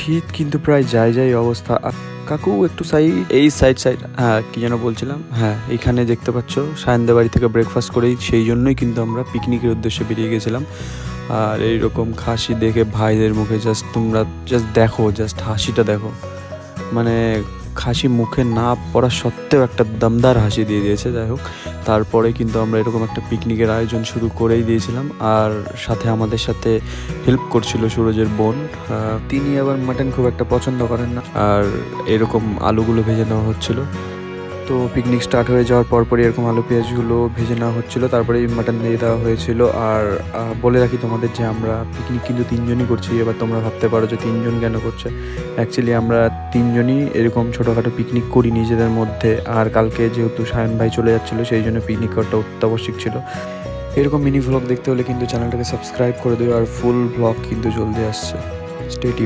শীত কিন্তু প্রায় যাই অবস্থা। কাকু একটু এই সাইড হ্যাঁ কি যেন বলছিলাম, হ্যাঁ এইখানে দেখতে পাচ্ছ সায়নদের বাড়ি থেকে ব্রেকফাস্ট করেই সেই জন্যই কিন্তু আমরা পিকনিকের উদ্দেশ্যে বেরিয়ে গেছিলাম। আর এইরকম খাসি দেখে ভাইদের মুখে তোমরা দেখো, জাস্ট হাসিটা দেখো, মানে হাসি মুখে না পড়া সত্ত্বেও একটা দমদার হাসি দিয়ে দিয়েছে। যাই হোক, তারপরে কিন্তু আমরা এরকম একটা পিকনিকের আয়োজন শুরু করেই দিয়েছিলাম। আর সাথে আমাদের সাথে হেল্প করছিল সুরজের বোন। তিনি আবার মাটন খুব একটা পছন্দ করেন না, আর এরকম আলুগুলো ভেজে নেওয়া হচ্ছিলো। তো পিকনিক স্টার্ট হয়ে যাওয়ার পরপরই এরকম আলু পেঁয়াজগুলো ভেজে নেওয়া হচ্ছিলো, তারপরেই মাটন দিয়ে দেওয়া হয়েছিল। আর বলে রাখি তোমাদের যে আমরা পিকনিক কিন্তু 3 জনই করছি। এবার তোমরা ভাবতে পারো যে 3 জন কেন করছে। অ্যাকচুয়ালি আমরা 3 জনই এরকম ছোটোখাটো পিকনিক করি নিজেদের মধ্যে। আর কালকে যেহেতু সায়ন ভাই চলে যাচ্ছিলো, সেই জন্য পিকনিক করাটা অত্যাবশ্যক ছিল। এরকম মিনি ভ্লগ দেখতে হলে কিন্তু চ্যানেলটাকে সাবস্ক্রাইব করে দিও, আর ফুল ভ্লগ কিন্তু জলদি আসছে। Stay tuned.